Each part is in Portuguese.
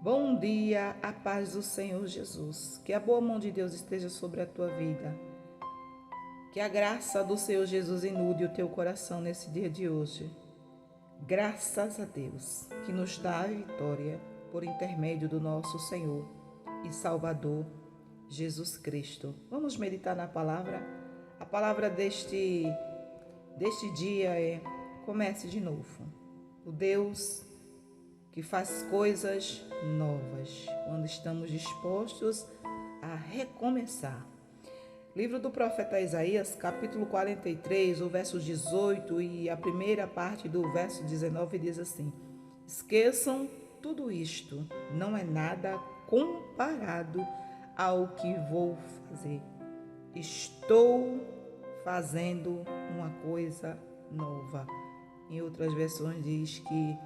Bom dia, a paz do Senhor Jesus. Que a boa mão de Deus esteja sobre a tua vida. Que a graça do Senhor Jesus inunde o teu coração nesse dia de hoje. Graças a Deus, que nos dá a vitória por intermédio do nosso Senhor e Salvador, Jesus Cristo. Vamos meditar na palavra? A palavra deste dia é: comece de novo. O Deus que faz coisas novas, quando estamos dispostos a recomeçar. Livro do profeta Isaías, capítulo 43, o verso 18 e a primeira parte do verso 19 diz assim: esqueçam tudo isto, não é nada comparado ao que vou fazer. Estou fazendo uma coisa nova. Em outras versões diz que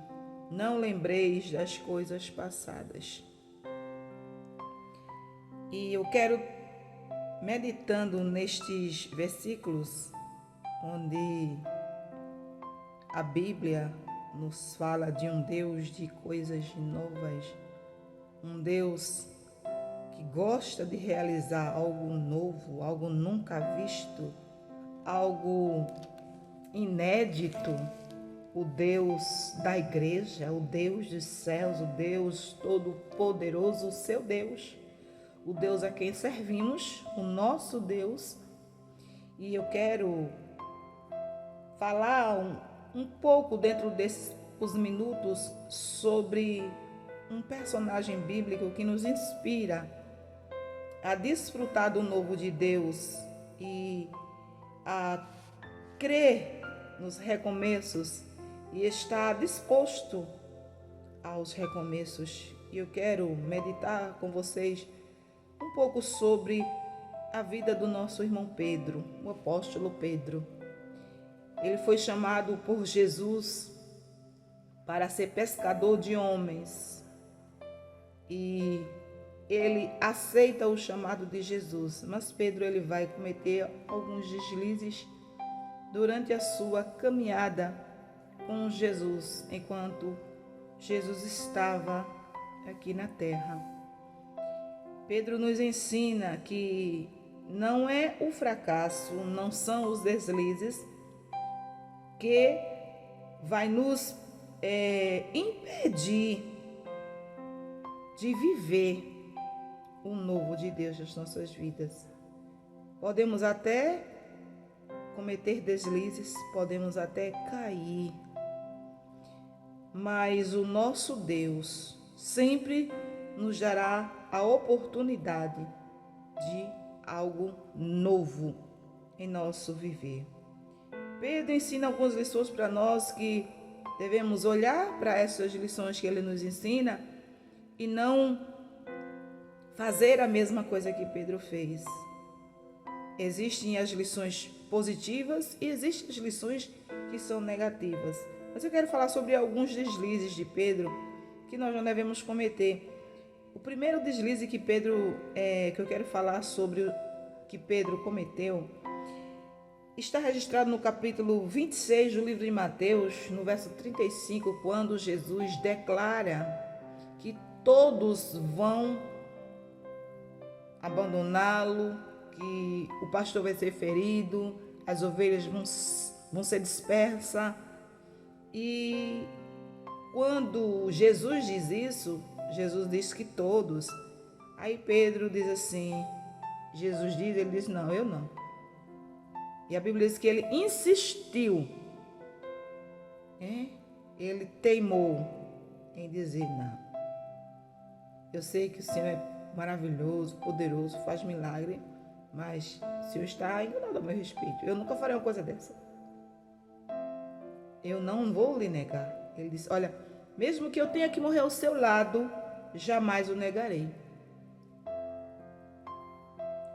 não lembreis das coisas passadas. E eu quero, meditando nestes versículos, onde a Bíblia nos fala de um Deus de coisas novas, um Deus que gosta de realizar algo novo, algo nunca visto, algo inédito. O Deus da igreja, o Deus dos céus, o Deus todo-poderoso, o seu Deus, o Deus a quem servimos, o nosso Deus. E eu quero falar um pouco dentro desses minutos sobre um personagem bíblico que nos inspira a desfrutar do novo de Deus e a crer nos recomeços e estar disposto aos recomeços. E eu quero meditar com vocês um pouco sobre a vida do nosso irmão Pedro, o apóstolo Pedro. Ele foi chamado por Jesus para ser pescador de homens e ele aceita o chamado de Jesus, mas Pedro ele vai cometer alguns deslizes durante a sua caminhada com Jesus, enquanto Jesus estava aqui na terra. Pedro nos ensina que não é o fracasso, não são os deslizes que vai nos impedir de viver o novo de Deus nas nossas vidas. Podemos até cometer deslizes, podemos até cair, mas o nosso Deus sempre nos dará a oportunidade de algo novo em nosso viver. Pedro ensina algumas lições para nós que devemos olhar para essas lições que ele nos ensina e não fazer a mesma coisa que Pedro fez. Existem as lições positivas e existem as lições que são negativas. Mas eu quero falar sobre alguns deslizes de Pedro que nós não devemos cometer. O primeiro deslize que eu quero falar sobre o que Pedro cometeu está registrado no capítulo 26 do livro de Mateus, no verso 35, quando Jesus declara que todos vão abandoná-lo, que o pastor vai ser ferido, as ovelhas vão ser dispersas. E quando Jesus diz isso, Jesus diz que todos. Aí Pedro diz assim, Jesus diz, ele diz, não, eu não. E a Bíblia diz que ele insistiu, ele teimou em dizer não. Eu sei que o Senhor é maravilhoso, poderoso, faz milagre, mas o Senhor está enganado a meu respeito. Eu nunca farei uma coisa dessa. Eu não vou lhe negar. Ele disse, olha, mesmo que eu tenha que morrer ao seu lado, jamais o negarei.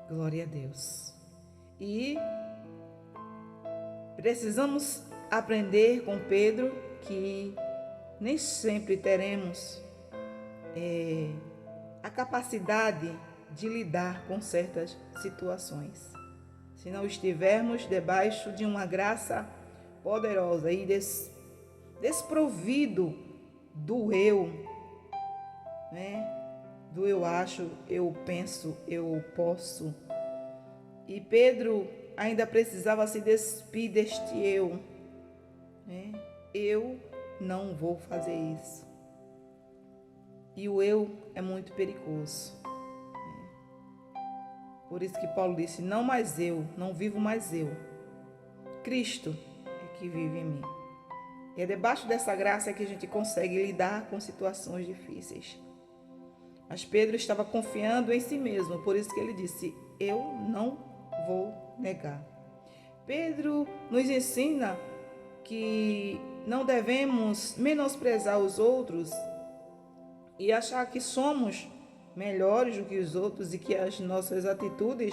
Glória a Deus. E precisamos aprender com Pedro que nem sempre teremos a capacidade de lidar com certas situações. Se não estivermos debaixo de uma graça poderosa e desprovido do eu, né? Do eu acho, eu penso, eu posso. E Pedro ainda precisava se despir deste eu, né? Eu não vou fazer isso. E o eu é muito perigoso. Por isso que Paulo disse, não mais eu, não vivo mais eu. Cristo é que vive em mim. E é debaixo dessa graça que a gente consegue lidar com situações difíceis. Mas Pedro estava confiando em si mesmo, por isso que ele disse, eu não vou negar. Pedro nos ensina que não devemos menosprezar os outros e achar que somos melhores do que os outros e que as nossas atitudes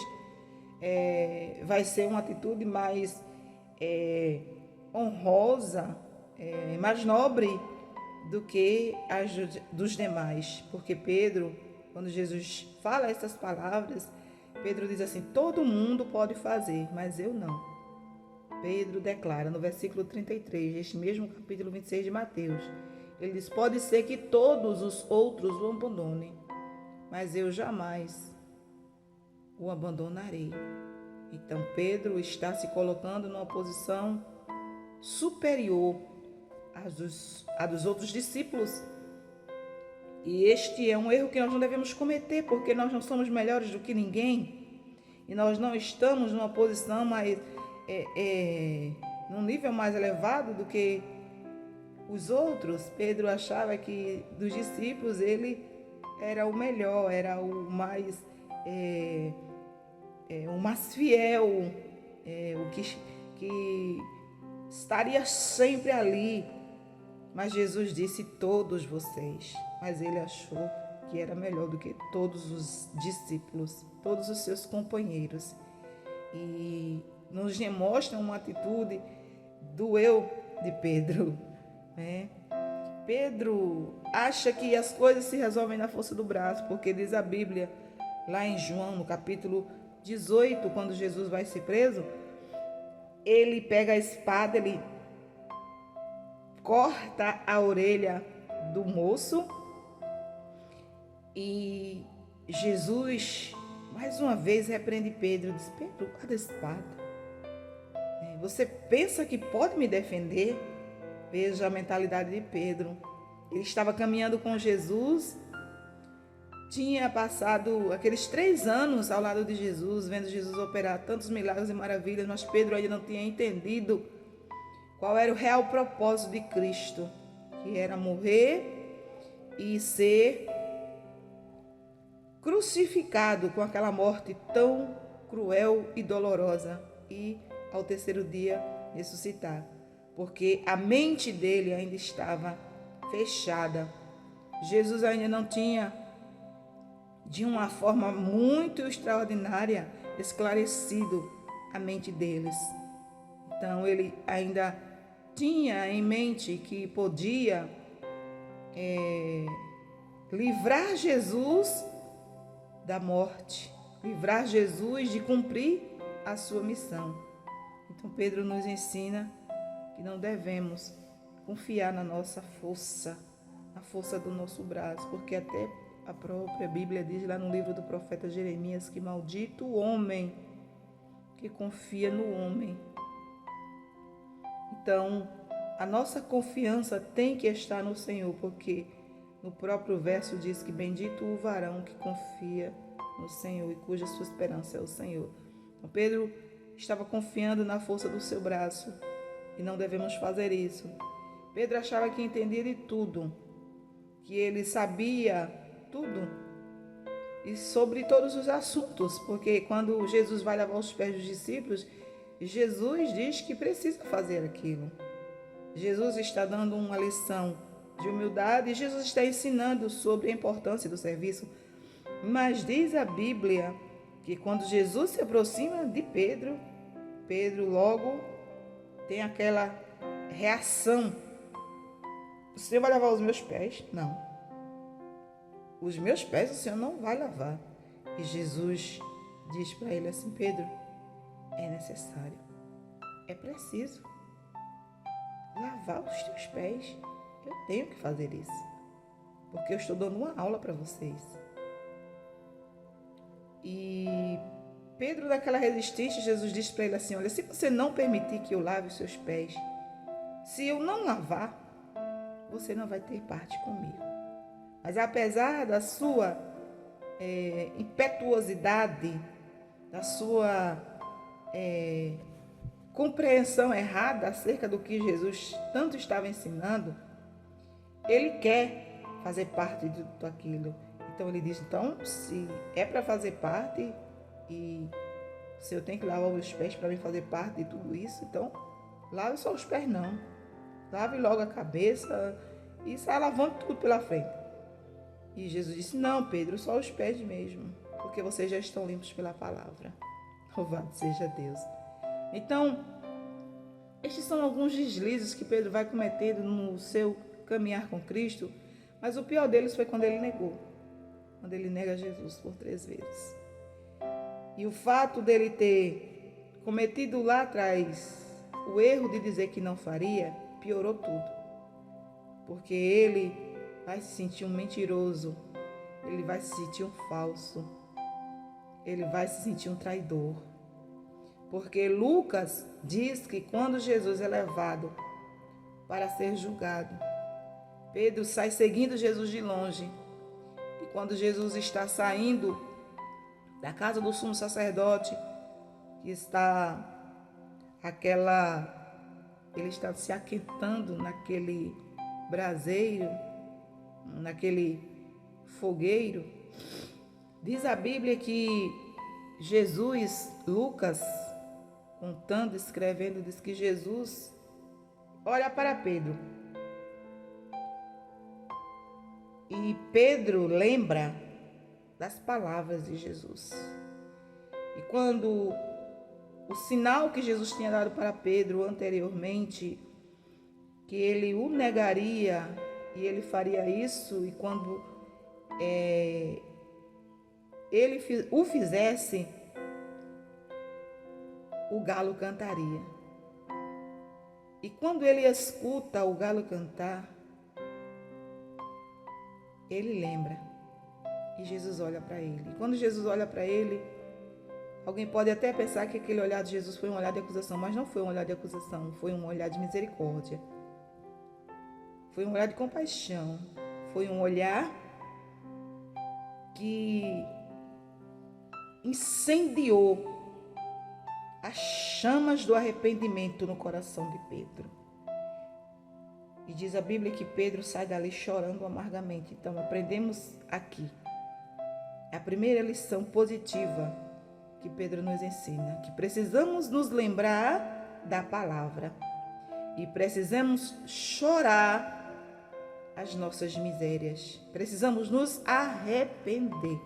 vai ser uma atitude mais honrosa, mais nobre do que as dos demais. Porque Pedro, quando Jesus fala essas palavras, Pedro diz assim, todo mundo pode fazer, mas eu não. Pedro declara no versículo 33, deste mesmo capítulo 26 de Mateus, ele diz, pode ser que todos os outros o abandonem, mas eu jamais o abandonarei. Então Pedro está se colocando numa posição superior à dos outros discípulos. E este é um erro que nós não devemos cometer, porque nós não somos melhores do que ninguém. E nós não estamos numa posição mais, num nível mais elevado do que os outros. Pedro achava que dos discípulos ele era o melhor, era o mais fiel, o que estaria sempre ali. Mas Jesus disse todos vocês, mas ele achou que era melhor do que todos os discípulos, todos os seus companheiros. E nos demonstra uma atitude do eu de Pedro, né? Pedro acha que as coisas se resolvem na força do braço, porque diz a Bíblia, lá em João, no capítulo 18, quando Jesus vai ser preso, ele pega a espada, ele corta a orelha do moço e Jesus, mais uma vez, repreende Pedro, diz, Pedro, guarda a espada. Você pensa que pode me defender? Veja a mentalidade de Pedro. Ele estava caminhando com Jesus, tinha passado aqueles 3 anos ao lado de Jesus, vendo Jesus operar tantos milagres e maravilhas, mas Pedro ainda não tinha entendido qual era o real propósito de Cristo, que era morrer e ser crucificado com aquela morte tão cruel e dolorosa e ao terceiro dia ressuscitar, porque a mente dele ainda estava fechada. Jesus ainda não tinha, de uma forma muito extraordinária, esclarecido a mente deles. Então ele ainda tinha em mente que podia livrar Jesus da morte, livrar Jesus de cumprir a sua missão. Então Pedro nos ensina que não devemos confiar na nossa força, na força do nosso braço, porque até a própria Bíblia diz lá no livro do profeta Jeremias que maldito o homem que confia no homem. Então, a nossa confiança tem que estar no Senhor, porque no próprio verso diz que bendito o varão que confia no Senhor e cuja sua esperança é o Senhor. Então, Pedro estava confiando na força do seu braço e não devemos fazer isso. Pedro achava que entendia de tudo, que ele sabia tudo e sobre todos os assuntos, porque quando Jesus vai lavar os pés dos discípulos, Jesus diz que precisa fazer aquilo. Jesus está dando uma lição de humildade e Jesus está ensinando sobre a importância do serviço. Mas diz a Bíblia que quando Jesus se aproxima de Pedro, Pedro logo tem aquela reação. O Senhor vai lavar os meus pés? Não. Os meus pés o Senhor não vai lavar. E Jesus diz para ele assim, Pedro, é necessário, é preciso lavar os teus pés. Eu tenho que fazer isso. porque eu estou dando uma aula para vocês. E Pedro, daquela resistência, Jesus disse para ele assim: olha, se você não permitir que eu lave os seus pés, se eu não lavar, você não vai ter parte comigo. Mas apesar da sua impetuosidade, da sua compreensão errada acerca do que Jesus tanto estava ensinando, ele quer fazer parte de tudo aquilo. Então ele diz: então, se é para fazer parte e se eu tenho que lavar os pés para mim fazer parte de tudo isso, então lave só os pés não. Lave logo a cabeça e sai lavando tudo pela frente. E Jesus disse: não, Pedro, só os pés mesmo, porque vocês já estão limpos pela palavra. Louvado seja Deus. Então, estes são alguns deslizes que Pedro vai cometendo no seu caminhar com Cristo, mas o pior deles foi quando ele negou. Quando ele nega Jesus por 3 vezes. E o fato dele ter cometido lá atrás o erro de dizer que não faria, piorou tudo. Porque ele vai se sentir um mentiroso, ele vai se sentir um falso, ele vai se sentir um traidor. Porque Lucas diz que quando Jesus é levado para ser julgado, Pedro sai seguindo Jesus de longe. E quando Jesus está saindo da casa do sumo sacerdote, que ele está se aquentando naquele braseiro, naquele fogueiro, diz a Bíblia que Jesus, Lucas, contando, escrevendo, diz que Jesus olha para Pedro. E Pedro lembra das palavras de Jesus. E quando o sinal que Jesus tinha dado para Pedro anteriormente, que ele o negaria e ele faria isso, e quando ele o fizesse, o galo cantaria. E quando ele escuta o galo cantar, ele lembra. E Jesus olha para ele. E quando Jesus olha para ele, alguém pode até pensar que aquele olhar de Jesus foi um olhar de acusação, mas não foi um olhar de acusação, foi um olhar de misericórdia. Foi um olhar de compaixão. Foi um olhar que incendiou as chamas do arrependimento no coração de Pedro. E diz a Bíblia que Pedro sai dali chorando amargamente. Então, aprendemos aqui a primeira lição positiva que Pedro nos ensina, que precisamos nos lembrar da palavra e precisamos chorar as nossas misérias. Precisamos nos arrepender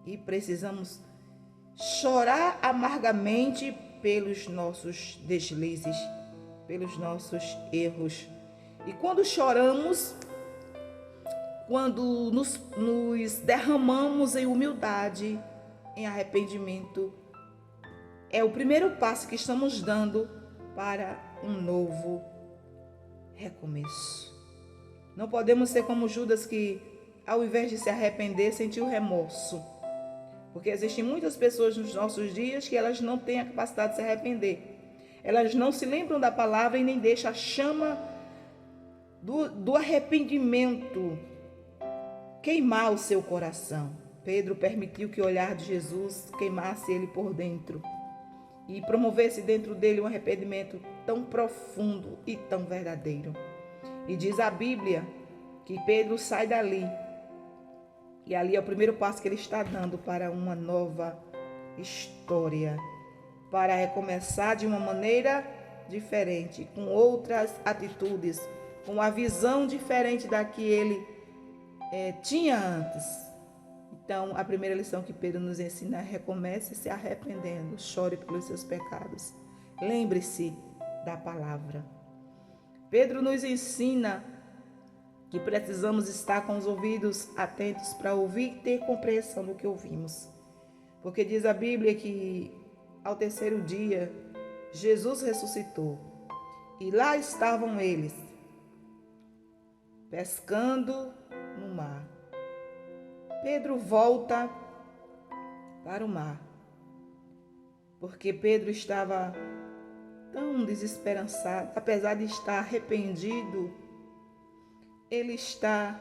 e precisamos chorar amargamente pelos nossos deslizes, pelos nossos erros. E quando choramos, quando nos derramamos em humildade, em arrependimento, é o primeiro passo que estamos dando para um novo recomeço. Não podemos ser como Judas, que ao invés de se arrepender, sentiu remorso. Porque existem muitas pessoas nos nossos dias que elas não têm a capacidade de se arrepender. Elas não se lembram da palavra e nem deixam a chama do arrependimento queimar o seu coração. Pedro permitiu que o olhar de Jesus queimasse ele por dentro e promovesse dentro dele um arrependimento tão profundo e tão verdadeiro. E diz a Bíblia que Pedro sai dali, e ali é o primeiro passo que ele está dando para uma nova história, para recomeçar de uma maneira diferente, com outras atitudes, com uma visão diferente da que ele tinha antes. Então, a primeira lição que Pedro nos ensina é: recomece se arrependendo, chore pelos seus pecados. Lembre-se da palavra. Pedro nos ensina que precisamos estar com os ouvidos atentos para ouvir e ter compreensão do que ouvimos. Porque diz a Bíblia que ao terceiro dia Jesus ressuscitou e lá estavam eles pescando no mar. Pedro volta para o mar, porque Pedro estava tão desesperançado, apesar de estar arrependido, ele está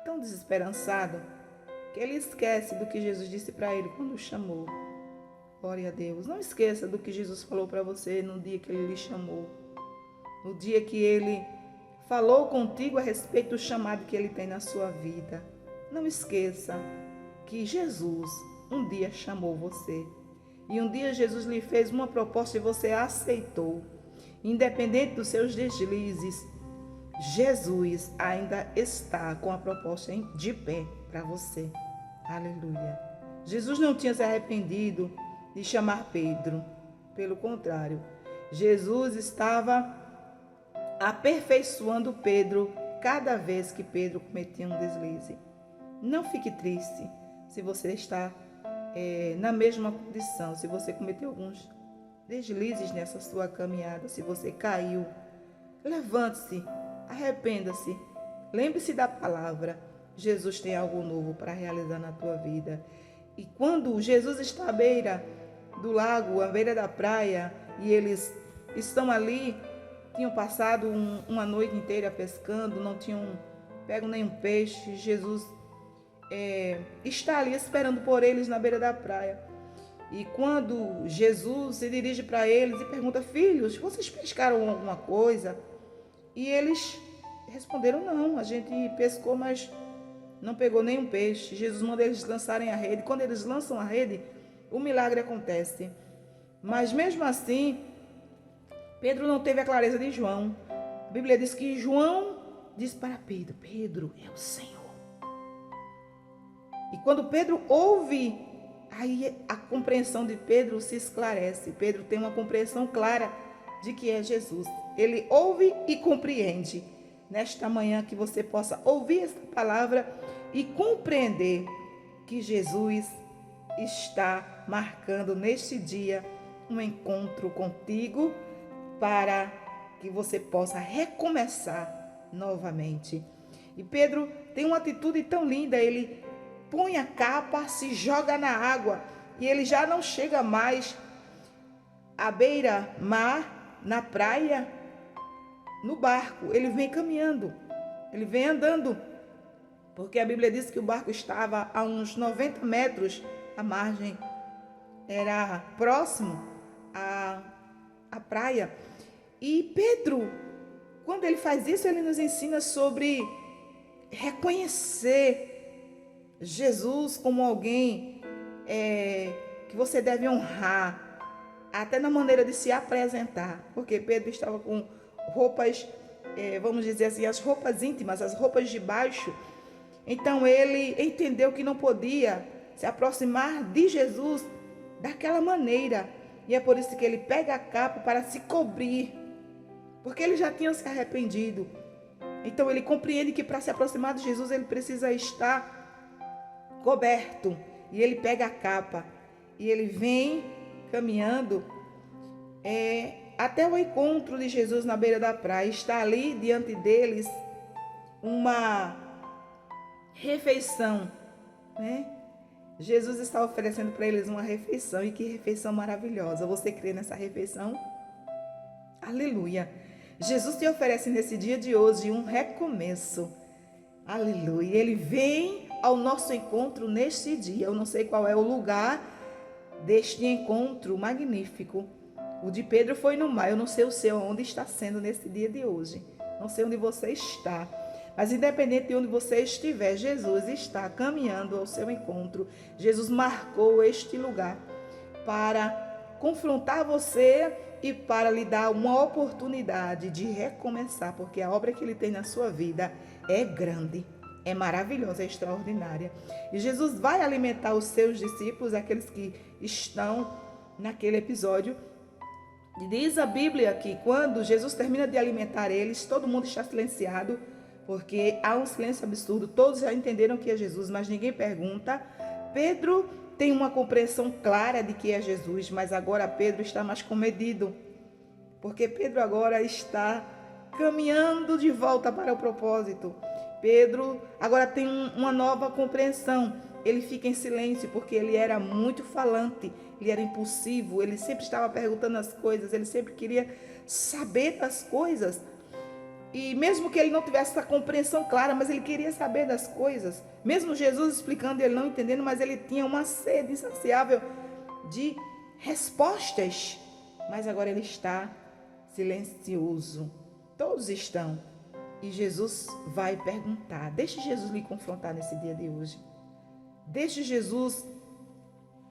tão desesperançado que ele esquece do que Jesus disse para ele quando o chamou. Glória a Deus. Não esqueça do que Jesus falou para você no dia que ele lhe chamou. No dia que ele falou contigo a respeito do chamado que ele tem na sua vida. Não esqueça que Jesus um dia chamou você. E um dia Jesus lhe fez uma proposta e você aceitou. Independente dos seus deslizes, Jesus ainda está com a proposta de pé para você. Aleluia. Jesus não tinha se arrependido de chamar Pedro. Pelo contrário, Jesus estava aperfeiçoando Pedro cada vez que Pedro cometia um deslize. Não fique triste se você está na mesma condição, se você cometeu alguns deslizes nessa sua caminhada, se você caiu. Levante-se, arrependa-se, lembre-se da palavra. Jesus tem algo novo para realizar na tua vida. E quando Jesus está à beira do lago, à beira da praia, e eles estão ali, tinham passado uma noite inteira pescando, não tinham pego nenhum peixe. Jesus está ali esperando por eles na beira da praia. E quando Jesus se dirige para eles e pergunta: filhos, vocês pescaram alguma coisa? E eles responderam: não, a gente pescou, mas não pegou nenhum peixe. Jesus manda eles lançarem a rede. Quando eles lançam a rede, o milagre acontece. Mas mesmo assim, Pedro não teve a clareza de João. A Bíblia diz que João disse para Pedro: Pedro, é o Senhor. E quando Pedro ouve, aí a compreensão de Pedro se esclarece. Pedro tem uma compreensão clara de que é Jesus. Ele ouve e compreende. Nesta manhã que você possa ouvir esta palavra e compreender que Jesus está marcando neste dia um encontro contigo para que você possa recomeçar novamente. E Pedro tem uma atitude tão linda, ele põe a capa, se joga na água e ele já não chega mais à beira-mar, na praia, no barco. Ele vem caminhando, ele vem andando, porque a Bíblia diz que o barco estava a uns 90 metros, a margem era próximo à praia. E Pedro, quando ele faz isso, ele nos ensina sobre reconhecer Jesus como alguém que você deve honrar, até na maneira de se apresentar, porque Pedro estava com roupas, vamos dizer assim, as roupas íntimas, as roupas de baixo. Então ele entendeu que não podia se aproximar de Jesus daquela maneira, e é por isso que ele pega a capa para se cobrir, porque ele já tinha se arrependido. Então ele compreende que para se aproximar de Jesus ele precisa estar coberto, e ele pega a capa e ele vem caminhando até o encontro de Jesus na beira da praia. Está ali diante deles uma refeição, né? Jesus está oferecendo para eles uma refeição, e que refeição maravilhosa. Você crê nessa refeição? Aleluia! Jesus te oferece nesse dia de hoje um recomeço. Aleluia! Ele vem ao nosso encontro neste dia. Eu não sei qual é o lugar deste encontro magnífico. O de Pedro foi no mar. Eu não sei o seu, onde está sendo nesse dia de hoje. Não sei onde você está. Mas independente de onde você estiver, Jesus está caminhando ao seu encontro. Jesus marcou este lugar para confrontar você e para lhe dar uma oportunidade de recomeçar, porque a obra que ele tem na sua vida é grande, é maravilhosa, é extraordinária. E Jesus vai alimentar os seus discípulos, aqueles que estão naquele episódio. E diz a Bíblia que quando Jesus termina de alimentar eles, todo mundo está silenciado, porque há um silêncio absurdo. Todos já entenderam que é Jesus, mas ninguém pergunta. Pedro tem uma compreensão clara de que é Jesus, mas agora Pedro está mais comedido, porque Pedro agora está caminhando de volta para o propósito. Pedro agora tem uma nova compreensão. Ele fica em silêncio porque ele era muito falante, ele era impulsivo, ele sempre estava perguntando as coisas, ele sempre queria saber das coisas. E mesmo que ele não tivesse essa compreensão clara, mas ele queria saber das coisas. Mesmo Jesus explicando, ele não entendendo, mas ele tinha uma sede insaciável de respostas. Mas agora ele está silencioso. Todos estão. E Jesus vai perguntar. Deixe Jesus lhe confrontar nesse dia de hoje. Deixe Jesus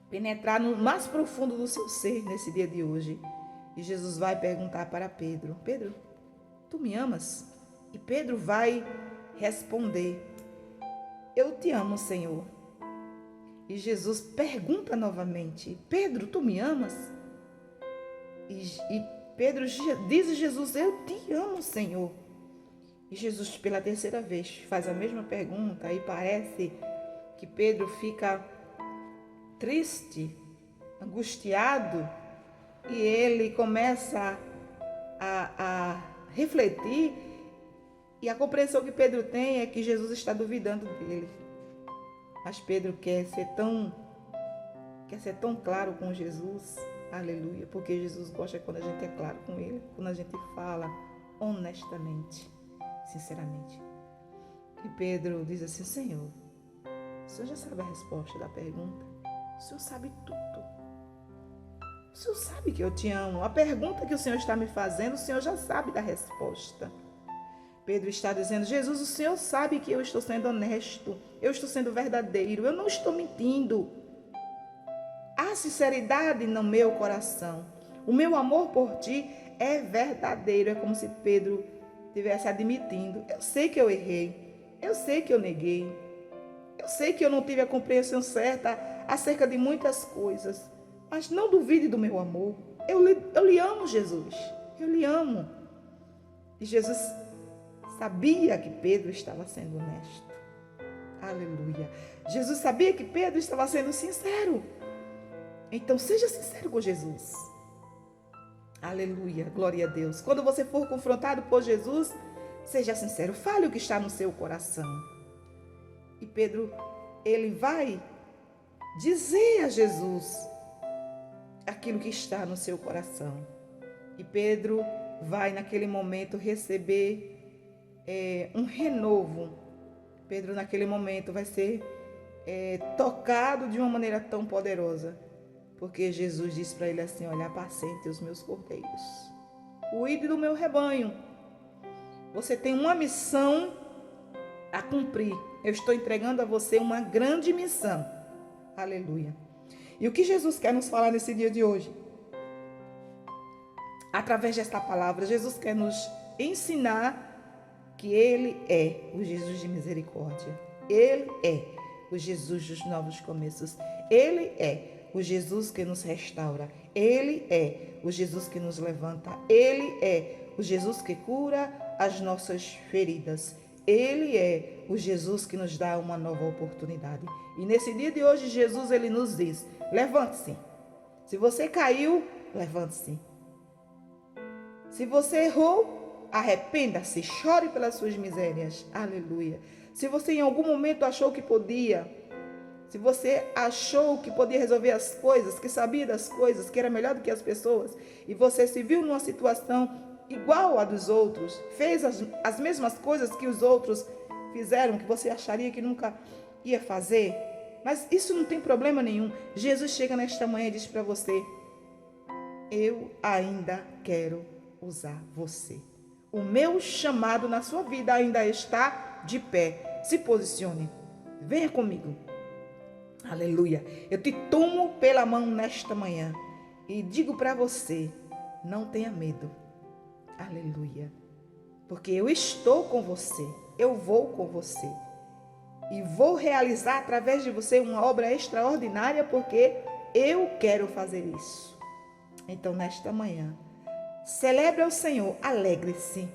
penetrar no mais profundo do seu ser nesse dia de hoje. E Jesus vai perguntar para Pedro: Pedro, tu me amas? E Pedro vai responder: eu te amo, Senhor. E Jesus pergunta novamente: Pedro, tu me amas? E Pedro diz a Jesus: eu te amo, Senhor. E Jesus, pela terceira vez, faz a mesma pergunta. E parece que Pedro fica triste, angustiado, e ele começa a refletir, e a compreensão que Pedro tem é que Jesus está duvidando dele. Mas Pedro quer ser tão claro com Jesus, aleluia, porque Jesus gosta quando a gente é claro com ele, quando a gente fala honestamente, sinceramente. E Pedro diz assim: Senhor, o Senhor já sabe a resposta da pergunta, o Senhor sabe tudo. O Senhor sabe que eu te amo. A pergunta que o Senhor está me fazendo, o Senhor já sabe da resposta. Pedro está dizendo: Jesus, o Senhor sabe que eu estou sendo honesto, eu estou sendo verdadeiro, eu não estou mentindo. Há sinceridade no meu coração. O meu amor por ti é verdadeiro. É como se Pedro estivesse admitindo: eu sei que eu errei, eu sei que eu neguei, eu sei que eu não tive a compreensão certa acerca de muitas coisas. Mas não duvide do meu amor. Eu lhe amo, Jesus. Eu lhe amo. E Jesus sabia que Pedro estava sendo honesto. Aleluia. Jesus sabia que Pedro estava sendo sincero. Então seja sincero com Jesus. Aleluia. Glória a Deus. Quando você for confrontado por Jesus, seja sincero. Fale o que está no seu coração. E Pedro, ele vai dizer a Jesus aquilo que está no seu coração. E Pedro vai naquele momento receber um renovo. Pedro naquele momento vai ser tocado de uma maneira tão poderosa, porque Jesus disse para ele assim: olha, apacente os meus cordeiros, cuide do meu rebanho. Você tem uma missão a cumprir. Eu estou entregando a você uma grande missão. Aleluia. E o que Jesus quer nos falar nesse dia de hoje? Através desta palavra, Jesus quer nos ensinar que Ele é o Jesus de misericórdia. Ele é o Jesus dos novos começos. Ele é o Jesus que nos restaura. Ele é o Jesus que nos levanta. Ele é o Jesus que cura as nossas feridas. Ele é o Jesus que nos dá uma nova oportunidade. E nesse dia de hoje, Jesus, ele nos diz: levante-se. Se você caiu, levante-se. Se você errou, arrependa-se, chore pelas suas misérias. Aleluia. Se você em algum momento achou que podia, se você achou que podia resolver as coisas, que sabia das coisas, que era melhor do que as pessoas, e você se viu numa situação igual à dos outros, fez as mesmas coisas que os outros fizeram, que você acharia que nunca ia fazer, mas isso não tem problema nenhum. Jesus chega nesta manhã e diz para você: eu ainda quero usar você. O meu chamado na sua vida ainda está de pé. Se posicione. Venha comigo. Aleluia. Eu te tomo pela mão nesta manhã e digo para você: não tenha medo. Aleluia. Porque eu estou com você. Eu vou com você. E vou realizar através de você uma obra extraordinária, porque eu quero fazer isso. Então, nesta manhã, celebre ao Senhor, alegre-se,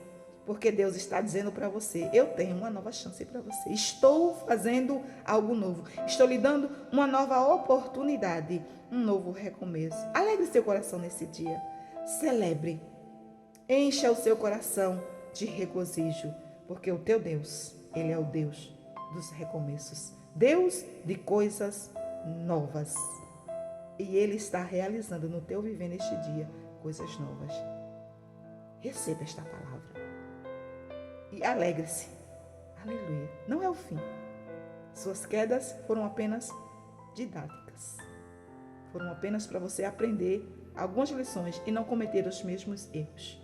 porque Deus está dizendo para você: eu tenho uma nova chance para você. Estou fazendo algo novo. Estou lhe dando uma nova oportunidade, um novo recomeço. Alegre seu coração nesse dia. Celebre. Encha o seu coração de regozijo, porque o teu Deus, Ele é o Deus dos recomeços, Deus de coisas novas. E Ele está realizando no teu viver neste dia coisas novas. Receba esta palavra e alegre-se. Aleluia. Não é o fim. Suas quedas foram apenas didáticas. Foram apenas para você aprender algumas lições e não cometer os mesmos erros.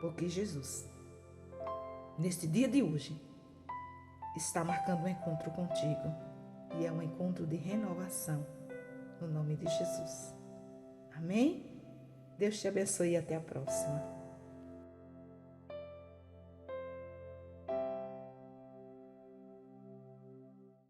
Porque Jesus, neste dia de hoje, está marcando um encontro contigo. E é um encontro de renovação, no nome de Jesus. Amém? Deus te abençoe e até a próxima.